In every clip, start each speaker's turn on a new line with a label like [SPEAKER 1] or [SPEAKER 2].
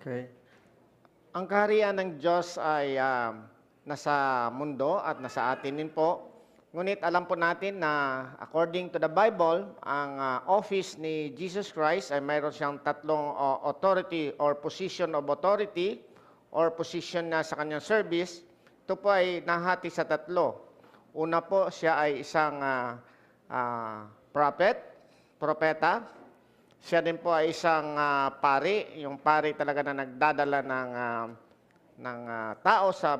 [SPEAKER 1] Okay. Ang kaharian ng Diyos ay nasa mundo at nasa atin din po. Ngunit alam po natin na according to the Bible, ang office ni Jesus Christ ay mayroon siyang tatlong authority or position of authority or position na sa kanyang service. Ito po ay nahati sa tatlo. Una po, siya ay isang propeta. Siya din po ay isang pari, yung pari talaga na nagdadala ng tao sa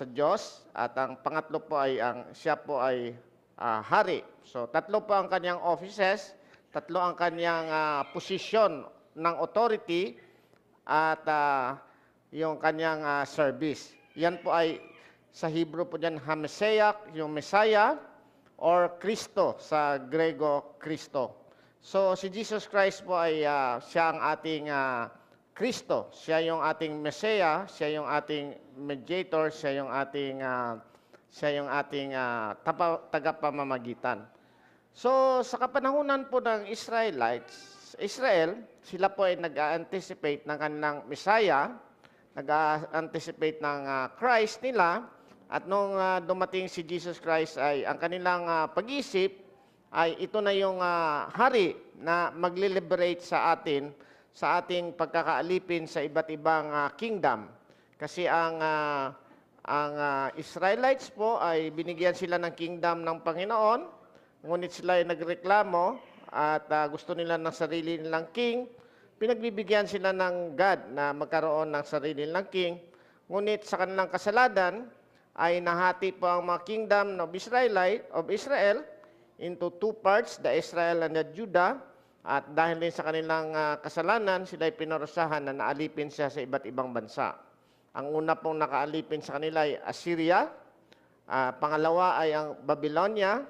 [SPEAKER 1] Diyos, at ang pangatlo po ay siya po ay hari. So tatlo po ang kanyang offices, tatlo ang kanyang posisyon ng authority at yung kanyang service. Yan po ay sa Hebrew po diyan HaMessiah, yung Messiah, or Kristo sa Grego Kristo. So, si Jesus Christ po ay siya ang ating Kristo. Siya yung ating Messiah, siya yung ating mediator, siya yung ating tagapamamagitan. So, sa kapanahunan po ng Israel, sila po ay nag-anticipate ng kanilang Messiah, nag-anticipate ng Christ nila, at nung dumating si Jesus Christ ay ang kanilang pag-isip ay ito na yung hari na magle-liberate sa atin sa ating pagkakaalipin sa iba't ibang kingdom. Kasi ang Israelites po ay binigyan sila ng kingdom ng Panginoon, ngunit sila ay nagreklamo at gusto nila ng sarili nilang king. Pinagbibigyan sila ng God na magkaroon ng sarili nilang king, ngunit sa kanilang kasalanan ay nahati po ang mga kingdom of Israel into two parts, the Israel and the Judah, at dahil din sa kanilang kasalanan, sila ay pinarusahan na naalipin siya sa iba't ibang bansa. Ang una pong nakaalipin sa kanila ay Assyria, pangalawa ay ang Babylonia,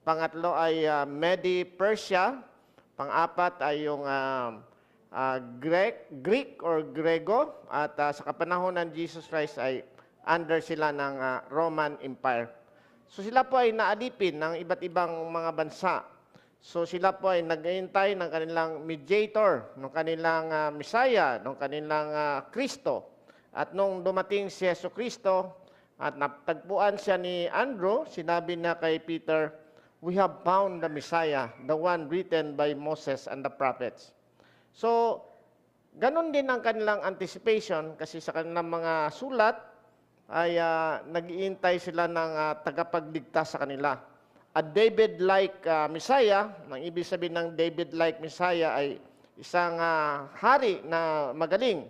[SPEAKER 1] pangatlo ay Medi-Persia, pang-apat ay yung Greek or Grego, at sa kapanahon ng Jesus Christ ay under sila ng Roman Empire. So sila po ay naalipin ng iba't ibang mga bansa. So sila po ay naghihintay ng kanilang mediator, ng kanilang Messiah, ng kanilang Kristo. At nung dumating si Yesu Kristo at natagpuan siya ni Andrew, sinabi na kay Peter, "We have found the Messiah, the one written by Moses and the prophets." So ganun din ang kanilang anticipation kasi sa kanilang mga sulat ay nag-iintay sila ng tagapagligtas sa kanila. A David-like Messiah, ang ibig sabihin ng David-like Messiah ay isang hari na magaling.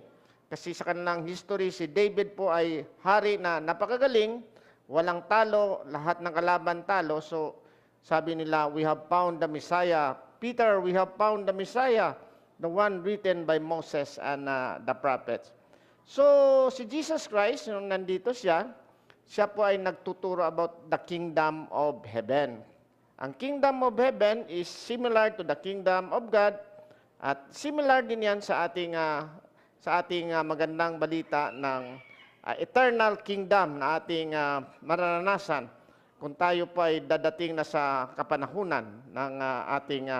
[SPEAKER 1] Kasi sa kanilang history, si David po ay hari na napakagaling, walang talo, lahat ng kalaban talo. So sabi nila, "We have found the Messiah." "Peter, we have found the Messiah, the one written by Moses and the prophets." So, si Jesus Christ, nung nandito siya po ay nagtuturo about the kingdom of heaven. Ang kingdom of heaven is similar to the kingdom of God, at similar din yan sa ating magandang balita ng eternal kingdom na ating mararanasan kung tayo po ay dadating na sa kapanahunan ng ating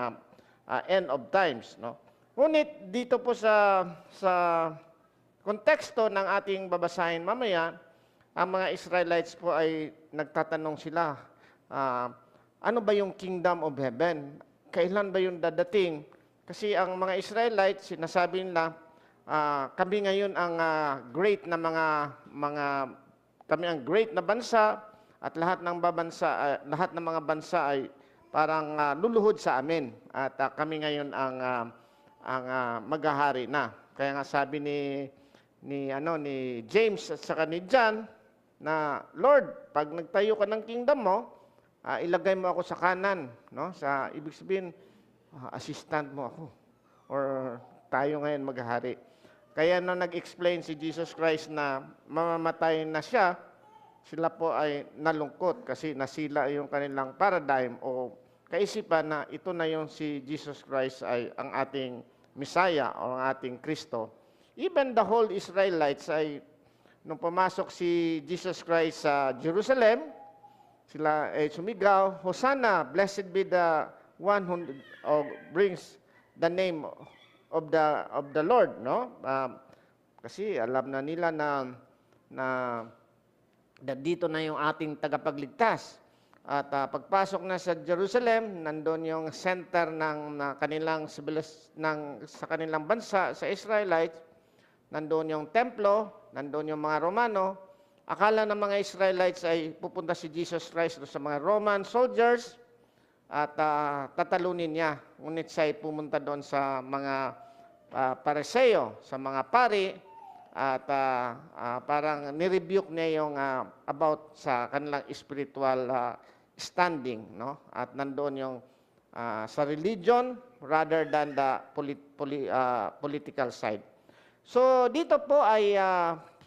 [SPEAKER 1] end of times. No? Ngunit dito po sa konteksto ng ating babasahin mamaya, ang mga Israelites po ay nagtatanong sila, ano ba yung kingdom of heaven? Kailan ba yung dadating? Kasi ang mga Israelites, sinasabi nila, kami ngayon ang great na kami ang great na bansa, at lahat ng mga bansa ay parang luluhod sa amin, at kami ngayon ang maghahari na. Kaya nga sabi ni James at saka ni John na, "Lord, pag nagtayo ka ng kingdom mo, ilagay mo ako sa kanan, no? Sa ibig sabihin, assistant mo ako, or tayo ngayon maghahari." Kaya nung nag-explain si Jesus Christ na mamamatay na siya, sila po ay nalungkot kasi nasila yung kanilang paradigm o kaisipan na ito na yung si Jesus Christ ay ang ating Messiah o ang ating Kristo. Even the whole Israelites ay, nung pumasok si Jesus Christ sa Jerusalem, sila ay sumigaw, "Hosanna, blessed be the one who brings the name of the Lord." No? Kasi alam na nila na dito na yung ating tagapagligtas. At pagpasok na sa Jerusalem, nandun yung center ng kanilang sa kanilang bansa, sa Israelites. Nandun yung templo, nandun yung mga Romano. Akala ng mga Israelites ay pupunta si Jesus Christ sa mga Roman soldiers at tatalunin niya. Ngunit siya ay pumunta doon sa mga Pariseo, sa mga pari, at parang nirebuke niya yung about sa kanilang spiritual standing, no? At nandoon yung sa religion rather than the political side. So dito po ay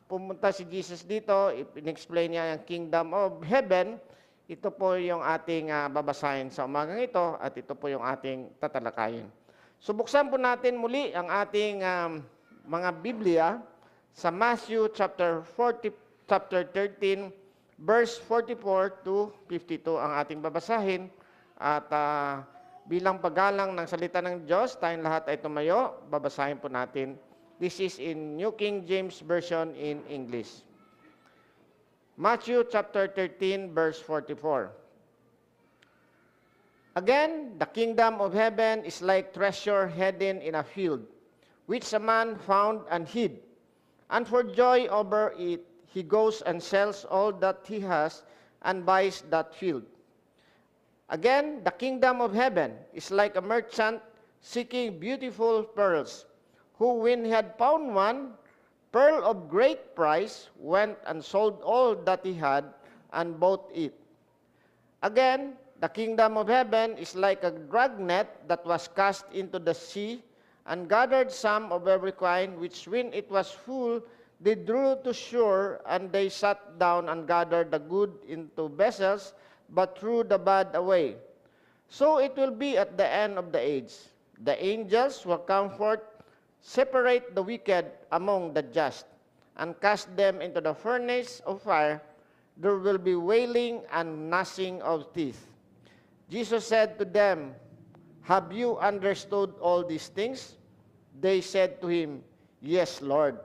[SPEAKER 1] pumunta si Jesus dito, in-explain niya yung kingdom of heaven. Ito po yung ating babasahin sa umagang ito at ito po yung ating tatalakayin. So buksan po natin muli ang ating mga Biblia sa Matthew chapter 13, verse 44 to 52 ang ating babasahin. At bilang paggalang ng salita ng Diyos, tayong lahat ay tumayo, babasahin po natin. This is in New King James Version in English. Matthew chapter 13, verse 44. Again, the kingdom of heaven is like treasure hidden in a field, which a man found and hid. And for joy over it, he goes and sells all that he has and buys that field. Again, the kingdom of heaven is like a merchant seeking beautiful pearls, who, when he had found one pearl of great price, went and sold all that he had and bought it. Again, the kingdom of heaven is like a dragnet that was cast into the sea, and gathered some of every kind, which when it was full, they drew to shore, and they sat down and gathered the good into vessels, but threw the bad away. So it will be at the end of the age. The angels will come forth, separate the wicked among the just, and cast them into the furnace of fire. There will be wailing and gnashing of teeth. Jesus said to them, "Have you understood all these things?" They said to him, "Yes, Lord."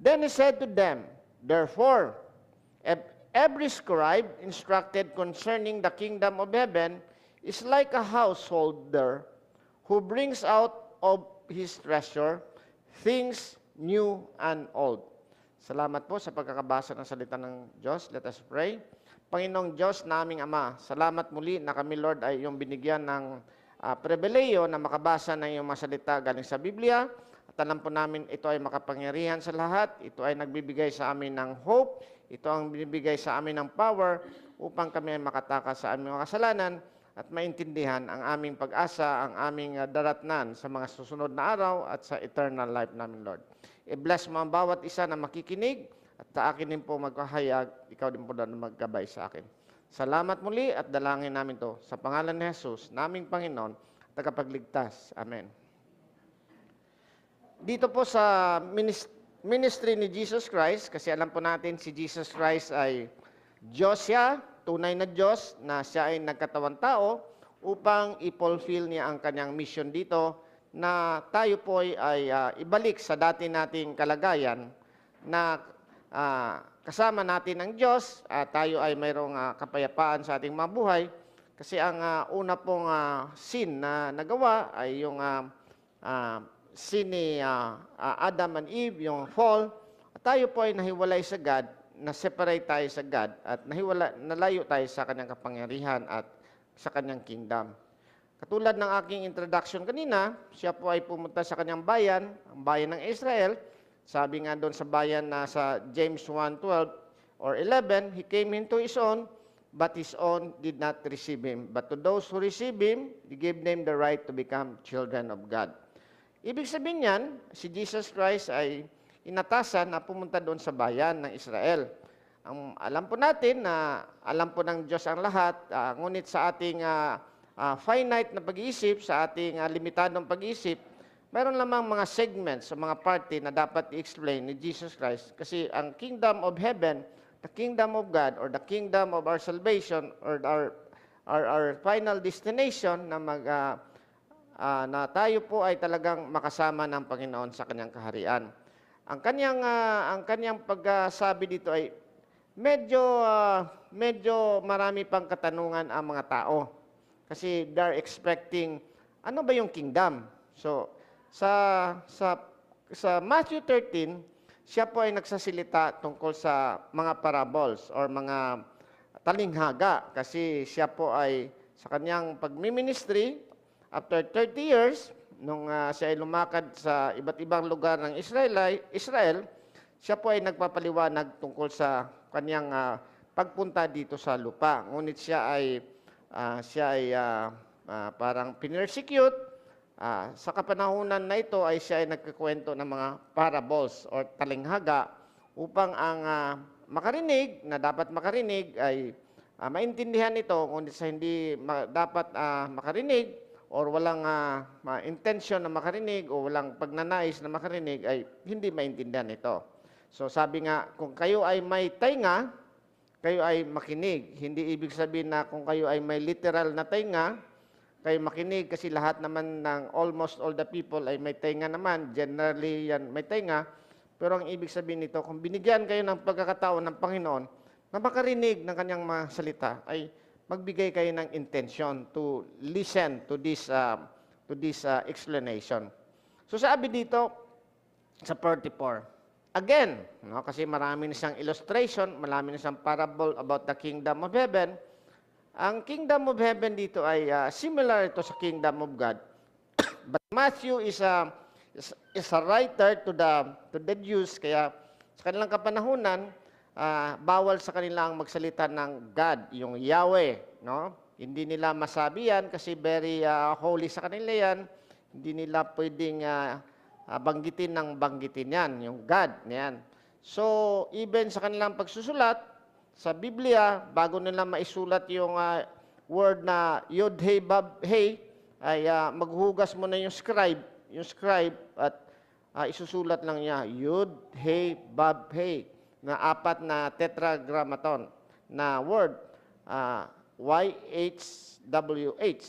[SPEAKER 1] Then he said to them, "Therefore, every scribe instructed concerning the kingdom of heaven is like a householder who brings out of his treasure things new and old." Salamat po sa pagkakabasa ng salita ng Diyos. Let us pray. Panginoong Diyos na aming Ama, salamat muli na kami, Lord, ay iyong binigyan ng pribileyo na makabasa ng iyong mga salita galing sa Biblia. At alam po namin ito ay makapangyarihan sa lahat. Ito ay nagbibigay sa amin ng hope. Ito ang binibigay sa amin ng power upang kami ay makatakas sa aming mga kasalanan at maintindihan ang aming pag-asa, ang aming daratnan sa mga susunod na araw at sa eternal life namin, Lord. I-bless mo ang bawat isa na makikinig at sa akin din po magkahayag, ikaw din po na magkabay sa akin. Salamat muli at dalangin namin to sa pangalan ni Jesus, naming Panginoon, tagapagligtas. Amen. Dito po sa ministry ni Jesus Christ, kasi alam po natin si Jesus Christ ay Diyos siya, tunay na Diyos, na siya ay nagkatawang tao upang i-fulfill niya ang kanyang mission dito na tayo po ay ibalik sa dati nating kalagayan na kasama natin ang Diyos, tayo ay mayroong kapayapaan sa ating mga buhay. Kasi ang una pong sin na nagawa ay yung sin ni Adam and Eve, yung fall. Tayo po ay nahiwalay sa God, na-separate tayo sa God, at nalayo tayo sa kanyang kapangyarihan at sa kanyang kingdom. Katulad ng aking introduction kanina, siya po ay pumunta sa kanyang bayan, ang bayan ng Israel. Sabi nga doon sa bayan na sa James 1:12 or 11, he came into his own, but his own did not receive him. But to those who receive him, he gave them the right to become children of God. Ibig sabihin niyan, si Jesus Christ ay inatasan na pumunta doon sa bayan ng Israel. Alam po natin na alam po ng Diyos ang lahat, ngunit sa ating finite na pag-iisip, sa ating limitadong pag-iisip, mayroon lamang mga segments sa mga party na dapat i-explain ni Jesus Christ. Kasi ang kingdom of heaven, the kingdom of God, or the kingdom of our salvation, or our final destination na na tayo po ay talagang makasama ng Panginoon sa kanyang kaharian. ang kanyang pagsabi dito ay medyo marami pang katanungan ang mga tao. Kasi they're expecting, ano ba yung kingdom? So, sa, sa, sa Matthew 13, siya po ay nagsasalita tungkol sa mga parables or mga talinghaga. Kasi siya po ay sa kanyang pagmiministry, after 30 years, nung siya ay lumakad sa iba't ibang lugar ng Israel, siya po ay nagpapaliwanag tungkol sa kanyang pagpunta dito sa lupa. Ngunit siya ay parang pinersecute. Sa kapanahunan na ito ay siya ay nagkikwento ng mga parables or talinghaga upang ang makarinig, na dapat makarinig, ay maintindihan ito, ngunit sa hindi dapat makarinig or walang intention na makarinig o walang pagnanais na makarinig ay hindi maintindihan ito. So sabi nga, kung kayo ay may tainga, kayo ay makinig. Hindi ibig sabihin na kung kayo ay may literal na tainga, kayo makinig, kasi lahat naman almost all the people ay may tainga naman. Generally yan may tainga. Pero ang ibig sabihin nito, kung binigyan kayo ng pagkakataon ng Panginoon na makarinig ng kanyang mga salita, ay magbigay kayo ng intention to listen to this explanation. So sabi dito sa 44, again, kasi marami na siyang illustration, marami na siyang parable about the kingdom of heaven. Ang kingdom of heaven dito ay similar ito sa kingdom of God. But Matthew is a writer to the Jews, kaya sa kanilang kapanahunan, bawal sa kanila ang magsalita ng God, yung Yahweh, no? Hindi nila masabi yan kasi very holy sa kanila yan. Hindi nila pwedeng banggitin yan, yung God, yan. So, even sa kanilang pagsusulat, sa Biblia, bago nila maisulat yung word na Yod, He, Bab, He, ay maghugas mo na yung scribe at isusulat lang niya, Yod, He, Bab, He, na 4 na tetragrammaton na word, YHWH,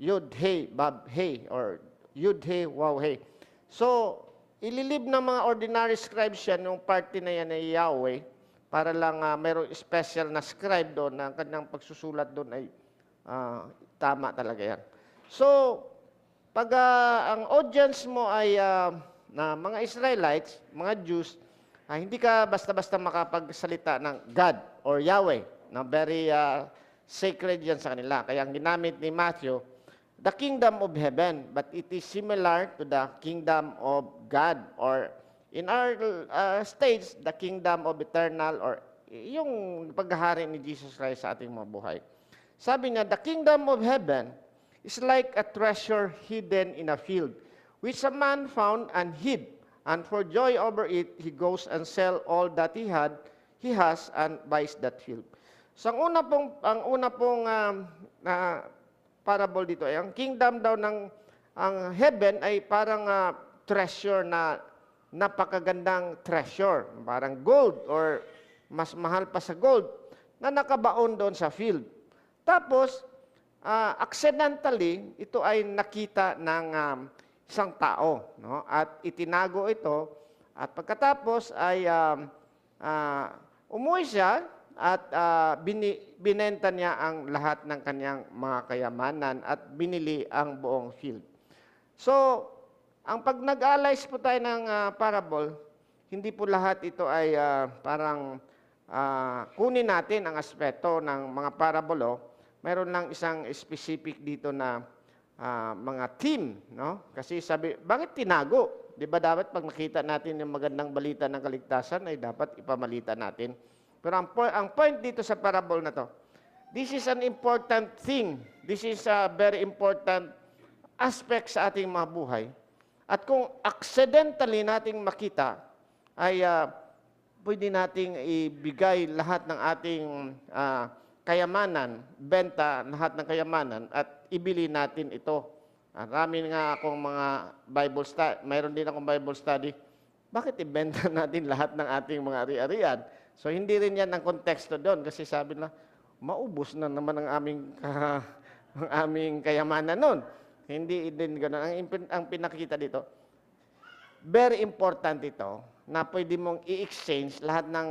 [SPEAKER 1] Yod, He, Bab, He, or Yud, He, Waw, He. So, ililib ng mga ordinary scribes yan, yung party na yan ay Yahweh, para lang mayroong special na scribe doon, na kanyang pagsusulat doon ay tama talaga yan. So, pag ang audience mo ay na mga Israelites, mga Jews, hindi ka basta-basta makapagsalita ng God or Yahweh, na very sacred yan sa kanila. Kaya ang ginamit ni Matthew, the kingdom of heaven, but it is similar to the kingdom of God, or in our stage, the kingdom of eternal, or yung paghahari ni Jesus Christ sa ating mga buhay. Sabi niya, the kingdom of heaven is like a treasure hidden in a field, which a man found and hid, and for joy over it, he goes and sell all that he has, and buys that field. So ang una pong parable dito ay ang kingdom daw ang heaven ay parang treasure na napakagandang treasure, parang gold or mas mahal pa sa gold na nakabaon doon sa field. Tapos accidentally ito ay nakita ng isang tao, no? At itinago ito, at pagkatapos ay umuwi siya at binenta niya ang lahat ng kanyang mga kayamanan at binili ang buong field. So, ang pag nag-analyze po tayo ng parable, hindi po lahat ito ay parang kunin natin ang aspeto ng mga parabolo. Mayroon lang isang specific dito na mga theme, no? Kasi sabi, bakit tinago? Di ba dapat pag nakita natin yung magandang balita ng kaligtasan ay dapat ipamalita natin? Pero ang point dito sa parable na to, this is an important thing. This is a very important aspect sa ating mga buhay. At kung accidentally nating makita, ay pwede nating ibigay lahat ng ating kayamanan, benta lahat ng kayamanan, at ibili natin ito. Marami nga akong mga Bible study, mayroon din akong Bible study. Bakit ibenta natin lahat ng ating mga ari-arian? So, hindi rin yan ang konteksto doon, kasi sabi na, maubos na naman ang aming kayamanan noon. Hindi din ganoon. Ang pinakita dito, very important ito na pwede mong i-exchange lahat ng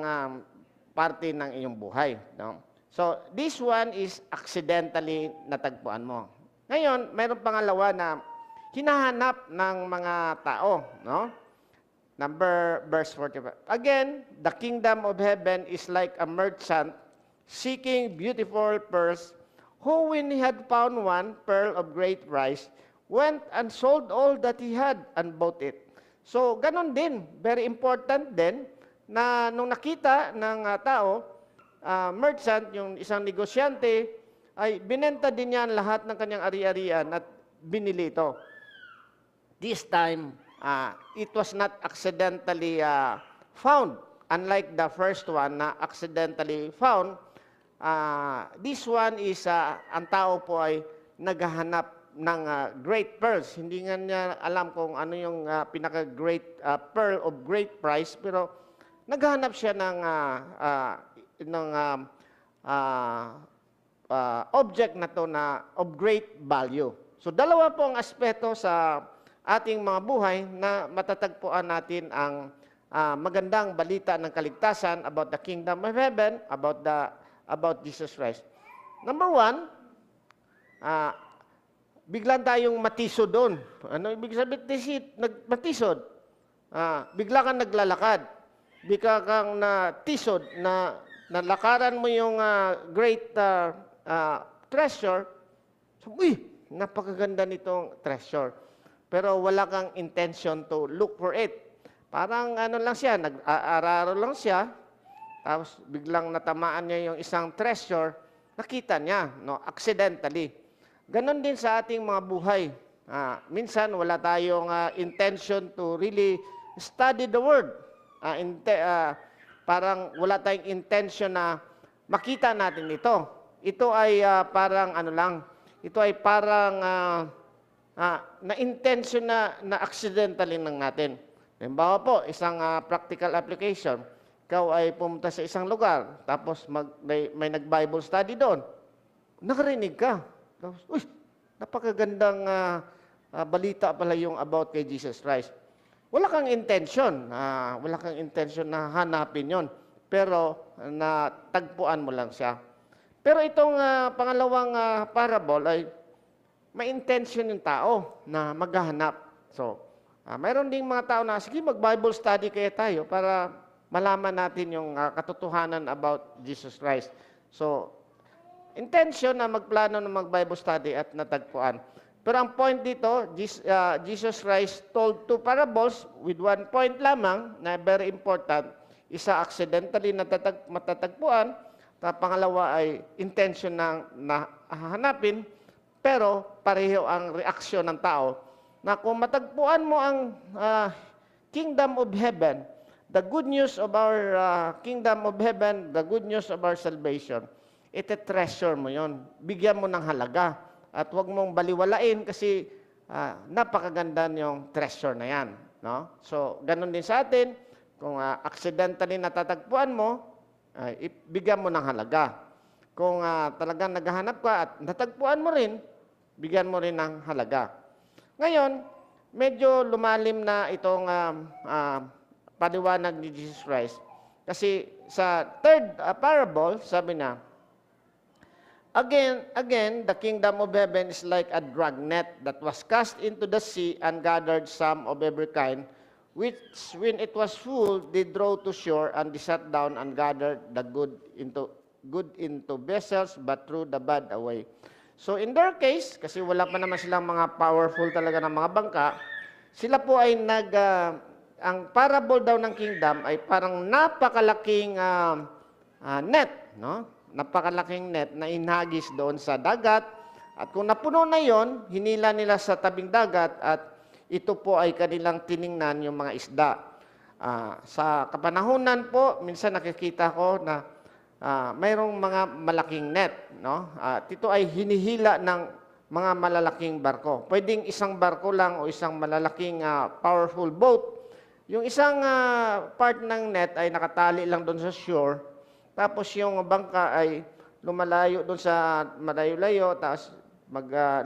[SPEAKER 1] parte ng iyong buhay. No? So, this one is accidentally natagpuan mo. Ngayon, mayroong pangalawa na hinahanap ng mga tao. No? Verse 45. Again, the kingdom of heaven is like a merchant seeking beautiful pearls, who when he had found one pearl of great price, went and sold all that he had and bought it. So, ganun din. Very important din na nung nakita ng tao, merchant, yung isang negosyante, ay binenta din niya lahat ng kanyang ari-arian at binili ito. This time, it was not accidentally found. Unlike the first one na accidentally found, this one is, ang tao po ay naghahanap ng great pearls. Hindi nga niya alam kung ano yung pinaka-great pearl of great price, pero naghahanap siya ng object na to na of great value. So dalawa po ang aspeto sa ating mga buhay na matatagpuan natin ang magandang balita ng kaligtasan about the kingdom of heaven, about Jesus Christ. Number one, biglang tayong matisod doon. Ano ibig sabihin? Matisod. Bigla kang naglalakad. Bigla kang natisod na nalakaran mo yung great treasure. So, napakaganda nitong treasure. Pero wala kang intention to look for it. Parang ano lang siya, nag-aararo lang siya, tapos biglang natamaan niya yung isang treasure, nakita niya, no, accidentally. Ganon din sa ating mga buhay. Minsan wala tayong intention to really study the Word. Parang wala tayong intention na makita natin ito. Ito ay parang ano lang, ito ay parang na-intention na accidentally lang natin. Halimbawa po, isang practical application. Ikaw ay pumunta sa isang lugar, tapos may nag-Bible study doon. Nakarinig ka. Tapos, napakagandang balita pala yung about kay Jesus Christ. Wala kang intention. Wala kang intention na hanapin yon. Pero natagpuan mo lang siya. Pero itong pangalawang parable ay may intention yung tao na maghahanap. So, mayroon ding mga tao na, sige, mag-Bible study kaya tayo para malaman natin yung katotohanan about Jesus Christ. So, intention na magplano ng mag-Bible study at natagpuan. Pero ang point dito, Jesus Christ told two parables with one point lamang na very important. Isa accidentally matatagpuan, pangalawa ay intention na hahanapin, pero pareho ang reaksyon ng tao na kung matagpuan mo ang kingdom of heaven, the good news of our kingdom of heaven, the good news of our salvation, ite-treasure mo yon, bigyan mo ng halaga at huwag mong baliwalain kasi napakaganda yung treasure na yan. No? So, ganun din sa atin, kung accidentally natatagpuan mo, bigyan mo ng halaga. Kung talagang naghahanap ka at natagpuan mo rin, bigyan mo rin ng halaga. Ngayon, medyo lumalim na itong paliwanag ni Jesus Christ. Kasi sa third parable, sabi na, Again, the kingdom of heaven is like a dragnet that was cast into the sea and gathered some of every kind, which when it was full, they drove to shore and they sat down and gathered the good into vessels, but threw the bad away. So in their case, kasi wala pa naman silang mga powerful talaga ng mga bangka, sila po ay ang parable daw ng kingdom ay parang napakalaking net, no? Napakalaking net na inhagis doon sa dagat. At kung napuno na yon, hinila nila sa tabing dagat at ito po ay kanilang tiningnan yung mga isda. Sa kapanahunan po, minsan nakikita ko na mayroong mga malaking net. No? At ito ay hinihila ng mga malalaking barko. Pwedeng isang barko lang o isang malalaking powerful boat. Yung isang part ng net ay nakatali lang doon sa shore. Tapos yung bangka ay lumalayo doon sa malayo-layo, tapos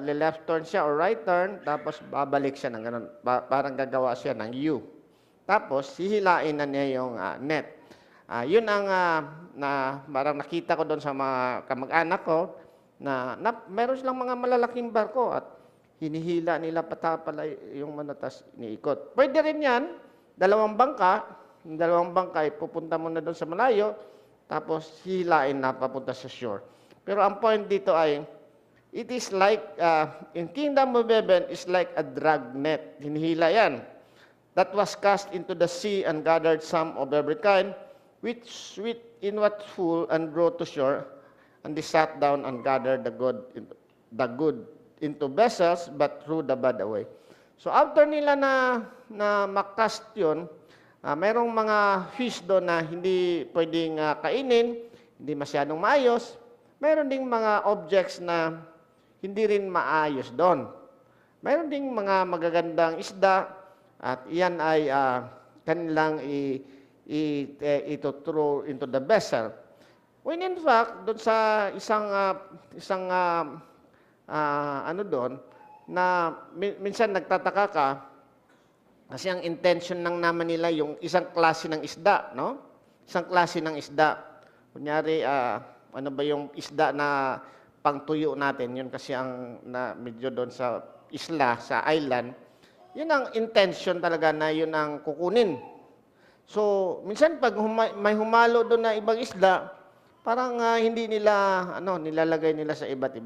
[SPEAKER 1] left turn siya or right turn, tapos babalik siya ng ganun. Parang gagawa siya ng U. Tapos, hihilain na niya yung net. Yun ang parang nakita ko doon sa mga kamag-anak ko, na meron silang mga malalaking barko at hinihila nila patapala yung manatas iniikot. Pwede rin yan, dalawang bangka, yung dalawang bangka ay pupunta muna doon sa malayo, tapos hihilain na papunta sa shore. Pero ang point dito ay, it is like, in Kingdom of Heaven, is like a drag net. Hinihila yan. That was cast into the sea and gathered some of every kind, which in what full and brought to shore, and they sat down and gathered the good into vessels, but threw the bad away. So after nila na makast yun, mayroong mga fish doon na hindi pwedeng kainin, hindi masyadong maayos. Mayroon ding mga objects na hindi rin maayos doon. Mayroon ding mga magagandang isda, at iyan ay kanilang ito-throw into the vessel. When in fact, doon sa isang ano doon, na minsan nagtataka ka, kasi ang intention lang naman nila yung isang klase ng isda, no? Isang klase ng isda. Kunyari, ano ba yung isda na pangtuyo natin? Yun kasi ang medyo doon sa isla, sa island. Yun ang intention talaga na yun ang kukunin. So, minsan pag may humalo doon na ibang isda, parang hindi nila, nilalagay nila sa iba't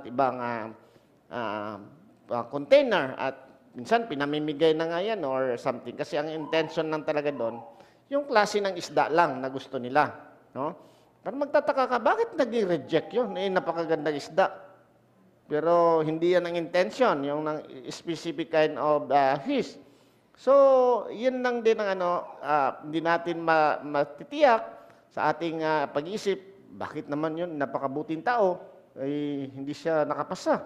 [SPEAKER 1] ibang container, at minsan pinamimigay na nga yan or something. Kasi ang intention lang talaga doon, yung klase ng isda lang na gusto nila. No? Pero magtataka ka, bakit nag-reject yun? Napakagandang isda. Pero hindi yan ang intention, yung specific kind of fish. So, yun lang din ang hindi natin matitiyak sa ating pag-iisip. Bakit naman yun, napakabuting tao, ay hindi siya nakapasa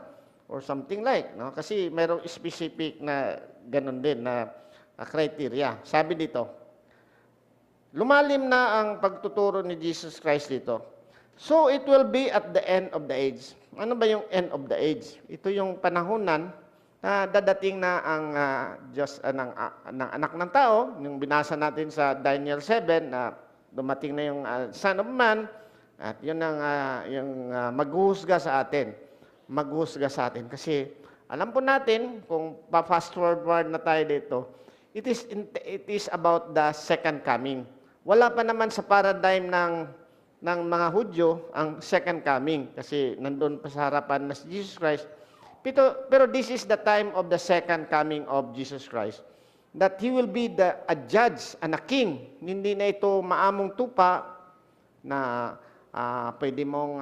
[SPEAKER 1] or something like. No? Kasi mayroong specific na ganun din na criteria. Sabi dito, lumalim na ang pagtuturo ni Jesus Christ dito. So it will be at the end of the age. Ano ba yung end of the age? Ito yung panahonan na dadating na ang Diyos ng anak ng tao. Yung binasa natin sa Daniel 7 na dumating na yung Son of Man, at yun ang yung maghuhusga sa atin. Maghuhusga sa atin. Kasi alam po natin, kung pa-fast forward na tayo dito, it is about the second coming. Wala pa naman sa paradigm ng mga Hudyo ang second coming. Kasi nandun pa sa harapan na si Jesus Christ. Pero this is the time of the second coming of Jesus Christ. That He will be a judge and a king. Hindi na ito maamong tupa na pwede mong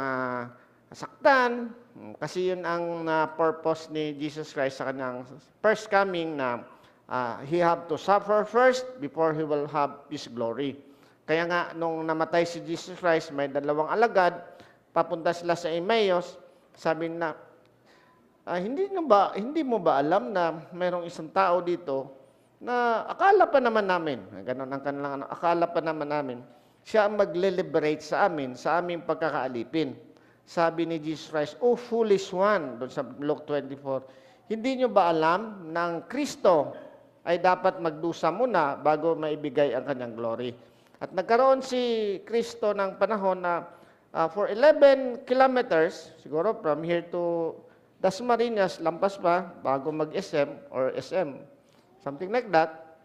[SPEAKER 1] saktan. Kasi yun ang purpose ni Jesus Christ sa kanyang first coming, na He have to suffer first before He will have His glory. Kaya nga, nung namatay si Jesus Christ, may dalawang alagad, papunta sila sa Emmaus, sabi na, hindi mo ba alam na mayroong isang tao dito na akala pa naman namin, ganun ang kanilang akala pa naman namin, siya ang magle-liberate sa amin, sa aming pagkakaalipin. Sabi ni Jesus Christ, "Oh foolish one," doon sa Luke 24, hindi nyo ba alam ng Kristo ay dapat magdusa muna bago maibigay ang kanyang glory? At nagkaroon si Kristo ng panahon na for 11 kilometers, siguro from here to Dasmariñas, lampas pa, bago mag-SM or SM, something like that.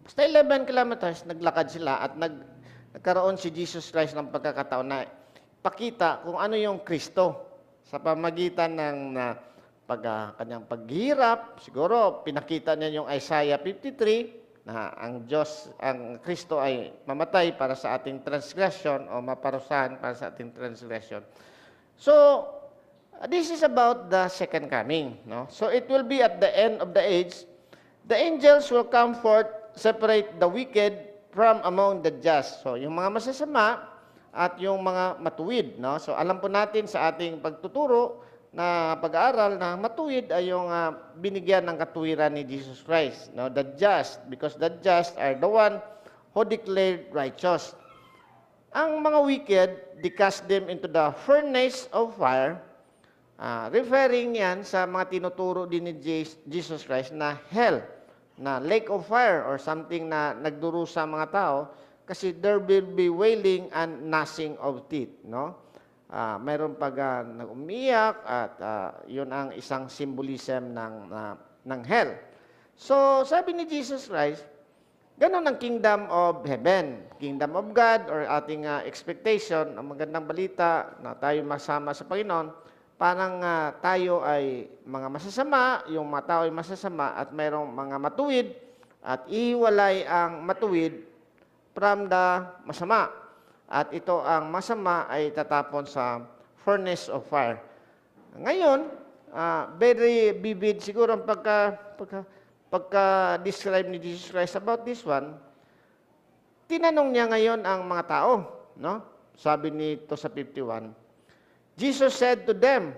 [SPEAKER 1] Basta 11 kilometers, naglakad sila at nagkaroon si Jesus Christ ng pagkakataon na pakita kung ano yung Kristo sa pamagitan ng kanyang paghihirap. Siguro, pinakita niya yung Isaiah 53, na ang Kristo ay mamatay para sa ating transgression o maparusahan para sa ating transgression. So, this is about the second coming. No? So, it will be at the end of the age. The angels will come forth, separate the wicked from among the just. So, yung mga masasama at yung mga matuwid. No? So, alam po natin sa ating pagtuturo na pag-aaral na matuwid ay yung binigyan ng katuwiran ni Jesus Christ. No? The just, because the just are the one who declared righteous. Ang mga wicked, they cast them into the furnace of fire. Referring yan sa mga tinuturo din ni Jesus Christ na hell, na lake of fire or something na nagdurusa mga tao kasi there will be wailing and gnashing of teeth, no? Mayroon pag nag-umiyak at yun ang isang symbolism ng hell. So, sabi ni Jesus Christ, ganun ang kingdom of heaven, kingdom of God, or ating expectation, ang magandang balita na tayo masama sa Panginoon, parang tayo ay mga masasama, yung mga tao ay masasama, at mayroong mga matuwid, at ihiwalay ang matuwid from the masama. At ito ang masama ay tatapon sa furnace of fire. Ngayon, very vivid siguro ang pagka-describe ni Jesus Christ about this one. Tinanong niya ngayon ang mga tao, no? Sabi nito sa 51, Jesus said to them,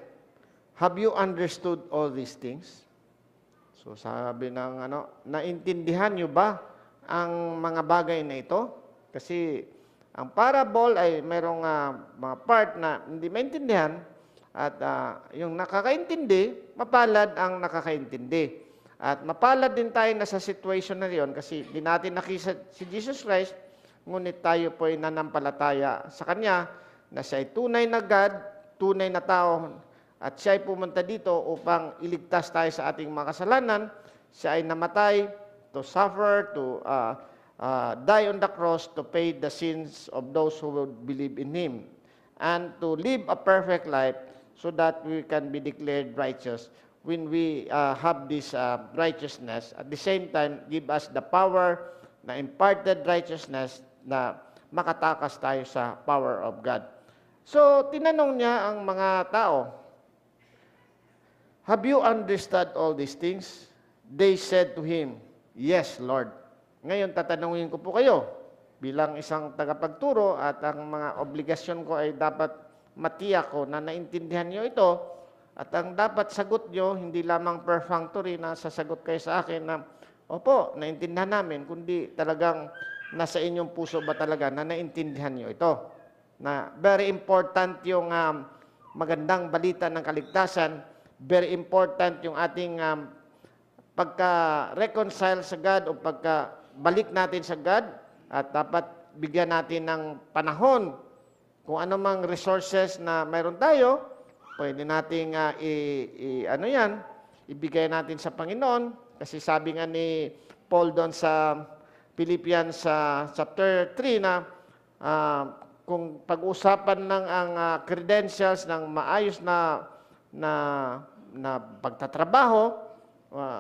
[SPEAKER 1] "Have you understood all these things?" So sabi ng naintindihan niyo ba ang mga bagay na ito? Kasi ang parable ay mayroong mga part na hindi maintindihan at yung nakakaintindi, mapalad ang nakakaintindi. At mapalad din tayo na sa situation na yon kasi di natin nakita si Jesus Christ, ngunit tayo po ay nanampalataya sa Kanya na siya ay tunay na God, tunay na tao, at siya ay pumunta dito upang iligtas tayo sa ating mga kasalanan. Siya ay namatay to suffer, to die on the cross to pay the sins of those who would believe in Him, and to live a perfect life so that we can be declared righteous when we have this righteousness. At the same time, give us the power na imparted righteousness na makatakas tayo sa power of God. So, tinanong niya ang mga tao, "Have you understood all these things?" They said to Him, "Yes, Lord." Ngayon, tatanungin ko po kayo, bilang isang tagapagturo at ang mga obligasyon ko ay dapat matiyak ko na naintindihan niyo ito at ang dapat sagot niyo, hindi lamang perfunctory na sasagot kayo sa akin na, "Opo, naintindihan namin," kundi talagang nasa inyong puso ba talaga na naintindihan niyo ito? Na very important yung magandang balita ng kaligtasan, very important yung ating pagka-reconcile sa God o pagka-balik natin sa God, at dapat bigyan natin ng panahon kung ano mang resources na mayroon tayo, pwede nating ibigay natin sa Panginoon. Kasi sabi nga ni Paul doon sa Philippians chapter 3 na kung pag-usapan ng ang credentials ng maayos na pagtatrabaho,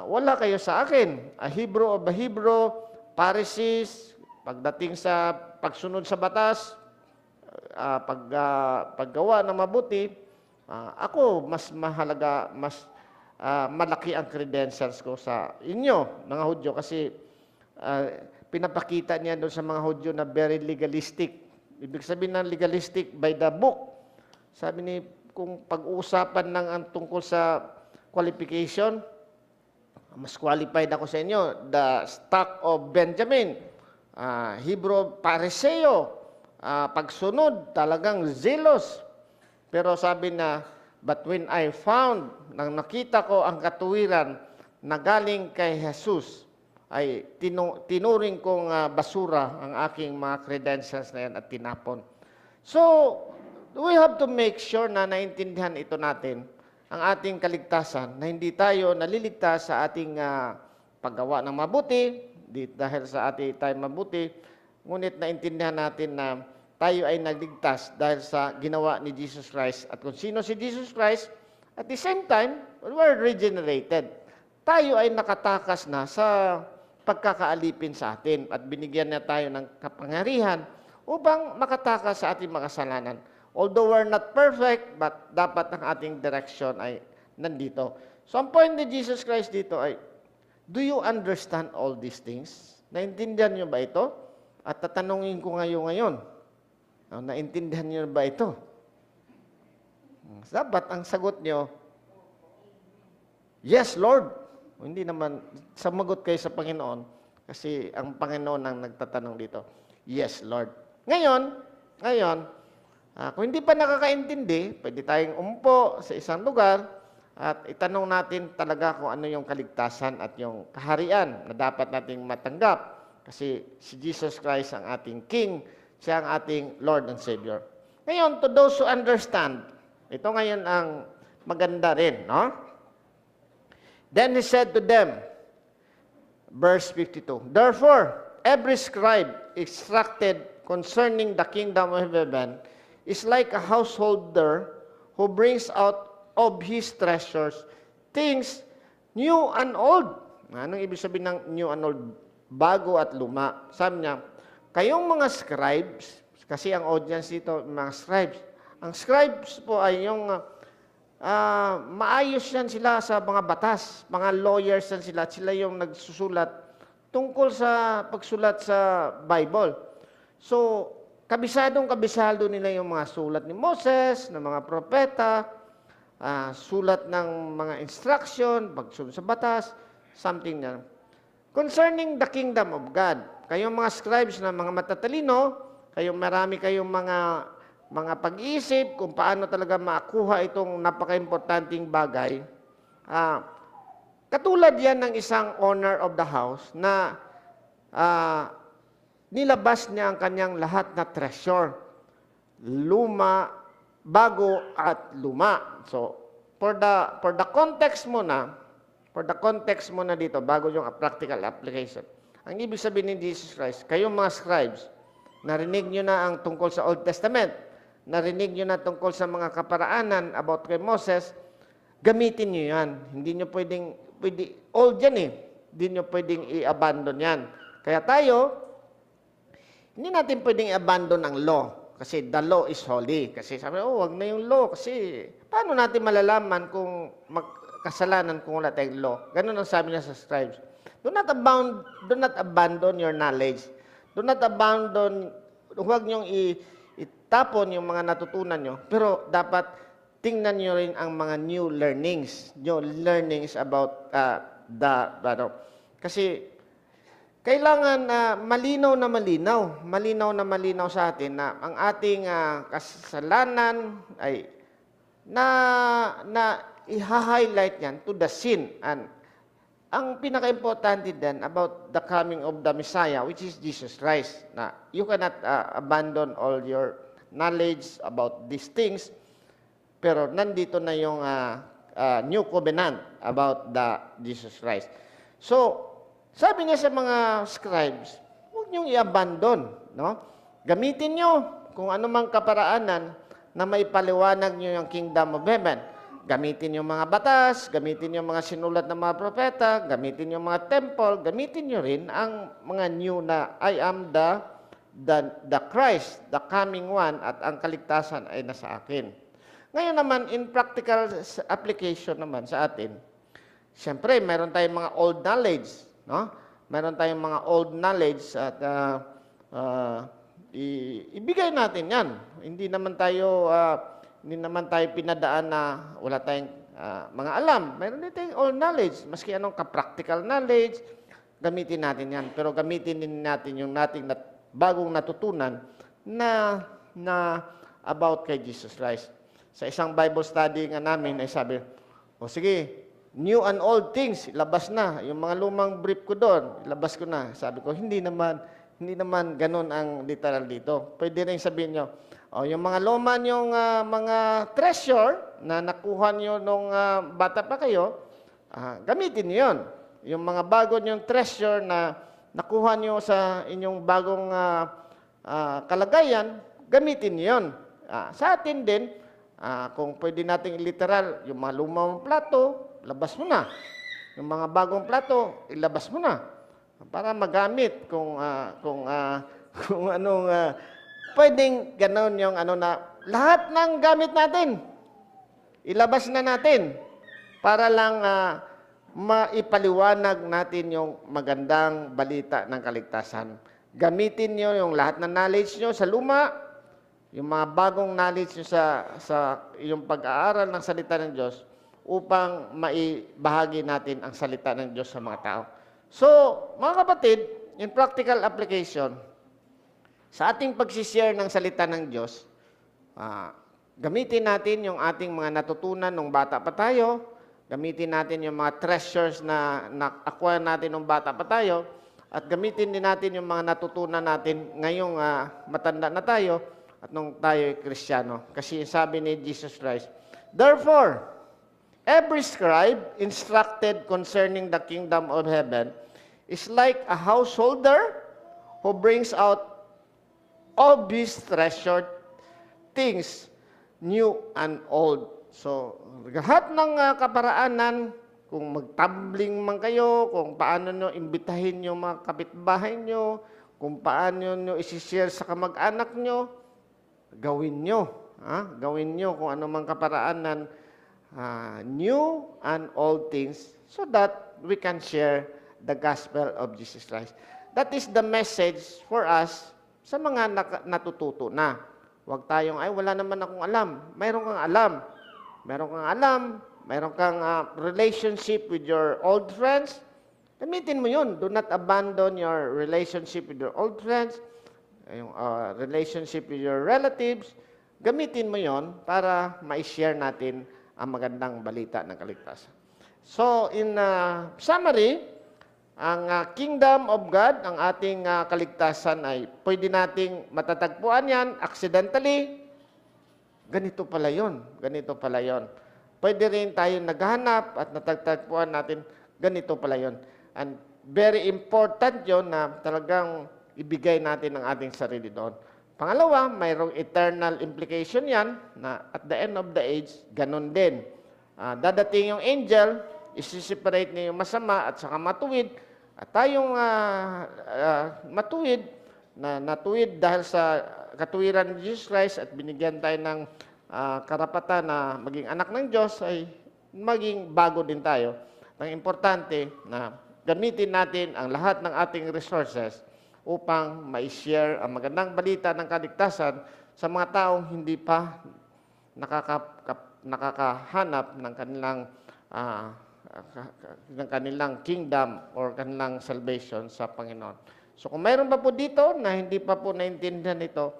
[SPEAKER 1] wala kayo sa akin. A Hebrew of a Hebrew, Pharisees, pagdating sa pagsunod sa batas, paggawa ng mabuti, ako mas mahalaga, mas malaki ang credentials ko sa inyo, mga Hudyo, kasi pinapakita niya doon sa mga Hudyo na very legalistic. Ibig sabihin ng legalistic by the book. Sabi ni, kung pag-uusapan ng ang tungkol sa qualification, mas qualified ako sa inyo. The stock of Benjamin, Hebrew Pariseo, pagsunod, talagang zealous. Pero sabi na, but when I found, nang nakita ko ang katuwiran na galing kay Jesus, ay tinuring kong basura ang aking mga credentials na yan at tinapon. So, we have to make sure na naintindihan ito natin, ang ating kaligtasan, na hindi tayo naliligtas sa ating paggawa ng mabuti, dahil sa ating tayo mabuti, ngunit naintindihan natin na tayo ay nagligtas dahil sa ginawa ni Jesus Christ. At kung sino si Jesus Christ, at the same time, we're regenerated. Tayo ay nakatakas na sa pagkakaalipin sa atin at binigyan niya tayo ng kapangyarihan upang makatakas sa ating mga kasalanan. Although we're not perfect, but dapat ang ating direction ay nandito. So ang point ni Jesus Christ dito ay, do you understand all these things? Naintindihan niyo ba ito? At tatanungin ko ngayon, naintindihan niyo ba ito? Dapat ang sagot niyo, yes, Lord. Hindi naman, sumagot kayo sa Panginoon kasi ang Panginoon ang nagtatanong dito. Yes, Lord. Ngayon, Kung hindi pa nakakaintindi, pwede tayong umupo sa isang lugar at itanong natin talaga kung ano yung kaligtasan at yung kaharian na dapat nating matanggap. Kasi si Jesus Christ ang ating King, siya ang ating Lord and Savior. Ngayon, to those who understand, ito ngayon ang maganda rin, no? Then he said to them, verse 52, therefore, every scribe instructed concerning the kingdom of heaven is like a householder who brings out of his treasures things new and old. Anong ibig sabihin ng new and old? Bago at luma. Sabi niya, kayong mga scribes, kasi ang audience dito, mga scribes. Ang scribes po ay yung maayos yan sila sa mga batas. Mga lawyers yan sila. Sila yung nagsusulat tungkol sa pagsulat sa Bible. So, kabisado nila yung mga sulat ni Moses, ng mga propeta, sulat ng mga instruction, pagsunod sa batas, something na. Concerning the kingdom of God, kayong mga scribes na mga matatalino, marami kayong mga pag-iisip kung paano talaga makuha itong napaka-importanting bagay. Katulad yan ng isang owner of the house na nilabas niya ang kanyang lahat na treasure. Luma, bago at luma. So, for the context muna dito, bago yung practical application. Ang ibig sabihin ni Jesus Christ, kayong mga scribes, narinig nyo na ang tungkol sa Old Testament, narinig nyo na tungkol sa mga kaparaanan about kay Moses, gamitin nyo yan. Hindi nyo pwede old yan eh. Hindi nyo pwedeng i-abandon yan. Kaya tayo, hindi natin pwedeng i-abandon ang law. Kasi the law is holy. Kasi sabi, wag na yung law. Kasi paano natin malalaman kung kasalanan kung wala tayong law? Ganun ang sabi niya sa scribes. Do not abandon your knowledge. Do not abandon, huwag niyong itapon yung mga natutunan nyo. Pero dapat tingnan nyo rin ang mga new learnings. New learnings about kasi kailangan malinaw na malinaw sa atin na ang ating kasalanan ay na i-highlight yan to the sin. And ang pinaka-importante din about the coming of the Messiah, which is Jesus Christ, na you cannot abandon all your knowledge about these things, pero nandito na yung new covenant about the Jesus Christ. So, sabi niya sa mga scribes, huwag niyong i-abandon. No? Gamitin niyo kung anumang kaparaanan na maipaliwanag niyo yung kingdom of heaven. Gamitin yung mga batas, gamitin yung mga sinulat ng mga propeta, gamitin yung mga temple, gamitin niyo rin ang mga new na I am the Christ, the coming one, at ang kaligtasan ay nasa akin. Ngayon naman, in practical application naman sa atin, siyempre, meron tayong mga old knowledge. No? Meron tayong mga old knowledge at ibigay natin yan. Hindi naman tayo pinadaan na wala tayong mga alam. Meron din tayong old knowledge. Maski anong ka-practical knowledge, gamitin natin yan. Pero gamitin din natin yung nating bagong natutunan na about kay Jesus Christ. Sa isang Bible study nga namin ay sabi, sige, new and old things, ilabas na. Yung mga lumang brief ko doon, ilabas ko na. Sabi ko, hindi naman ganun ang literal dito. Pwede rin sabihin nyo, yung mga luma yung mga treasure na nakuha nyo nung bata pa kayo, gamitin nyo yun. Yung mga bago nyong treasure na nakuha nyo sa inyong bagong kalagayan, gamitin nyo yun. Sa atin din, kung pwede nating literal, yung mga lumang plato, labas mo na. Yung mga bagong plato, ilabas mo na. Para magamit kung anong pwedeng gano'n yung lahat ng gamit natin, ilabas na natin para lang maipaliwanag natin yung magandang balita ng kaligtasan. Gamitin nyo yung lahat ng knowledge nyo sa luma, yung mga bagong knowledge nyo sa yung pag-aaral ng salita ng Diyos, upang maibahagi natin ang salita ng Diyos sa mga tao. So, mga kapatid, in practical application, sa ating pagsishare ng salita ng Diyos, Gamitin natin yung ating mga natutunan nung bata pa tayo. Gamitin natin yung mga treasures na na-acquire natin nung bata pa tayo. At gamitin din natin yung mga natutunan natin ngayong matanda na tayo at nung tayo ay Kristiyano. Kasi sabi ni Jesus Christ, therefore, every scribe instructed concerning the kingdom of heaven is like a householder who brings out all these treasured things, new and old. So, lahat ng kaparaanan, kung magtumbling man kayo, kung paano nyo imbitahin yung mga kapitbahay nyo, kung paano nyo isi-share sa kamag-anak nyo, gawin nyo. Gawin nyo kung ano mang kaparaanan, new and old things, so that we can share the gospel of Jesus Christ. That is the message for us sa mga natututo na. Huwag tayong, ay, wala naman akong alam. Mayroon kang alam. Mayroon kang alam. Mayroon kang relationship with your old friends. Gamitin mo yun. Do not abandon your relationship with your old friends. Yung relationship with your relatives. Gamitin mo yon para ma-share natin ang magandang balita ng kaligtasan. So, in summary, ang kingdom of God, ang ating kaligtasan ay pwede nating matatagpuan yan accidentally. Ganito pala yun. Ganito pala yun. Pwede rin tayo naghahanap at natagtagpuan natin, ganito pala yun. And very important yun na talagang ibigay natin ang ating sarili doon. Pangalawa, mayroong eternal implication yan na at the end of the age, ganun din. Dadating yung angel, isi-separate niya yung masama at saka matuwid. At tayong matuwid, na natuwid dahil sa katuwiran ni Jesus Christ at binigyan tayo ng karapatan na maging anak ng Diyos, ay maging bago din tayo. Ang importante na gamitin natin ang lahat ng ating resources upang ma-share ang magandang balita ng kaligtasan sa mga taong hindi pa nakakahanap ng kanilang kingdom or kanilang salvation sa Panginoon. So kung mayroon pa po dito na hindi pa po naintindihan ito,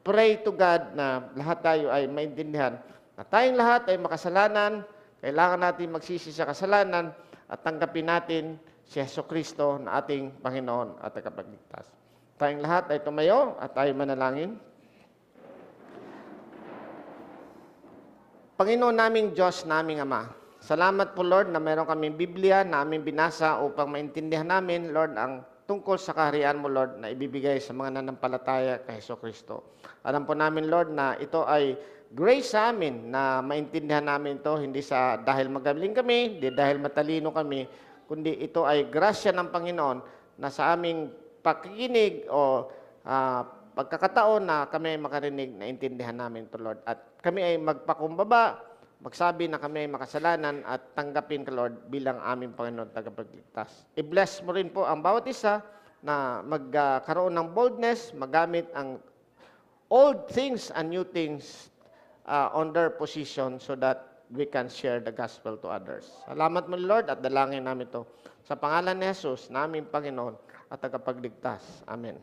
[SPEAKER 1] pray to God na lahat tayo ay maintindihan na tayong lahat ay makasalanan, kailangan natin magsisi sa kasalanan at tanggapin natin si Jesucristo na ating Panginoon at tagapagligtas. Tayong lahat ay tumayo at tayo manalangin. Panginoon naming Diyos, naming Ama, salamat po Lord na meron kaming Biblia na aming binasa upang maintindihan namin, Lord, ang tungkol sa kaharian mo, Lord, na ibibigay sa mga nanampalataya kay Jesucristo. Alam po namin, Lord, na ito ay grace sa amin na maintindihan namin ito, hindi sa dahil magaling kami, hindi dahil matalino kami, kundi ito ay grasya ng Panginoon na sa aming pakikinig o pagkakataon na kami ay makarinig na intindihan namin ito, Lord. At kami ay magpakumbaba, magsabi na kami ay makasalanan at tanggapin ka, Lord, bilang aming Panginoon tagapagligtas. I-bless mo rin po ang bawat isa na magkaroon ng boldness, magamit ang old things and new things on their position so that we can share the gospel to others. Salamat mo, Lord, at dalangin namin ito. Sa pangalan ni Jesus, naming Panginoon at tagapagligtas. Amen.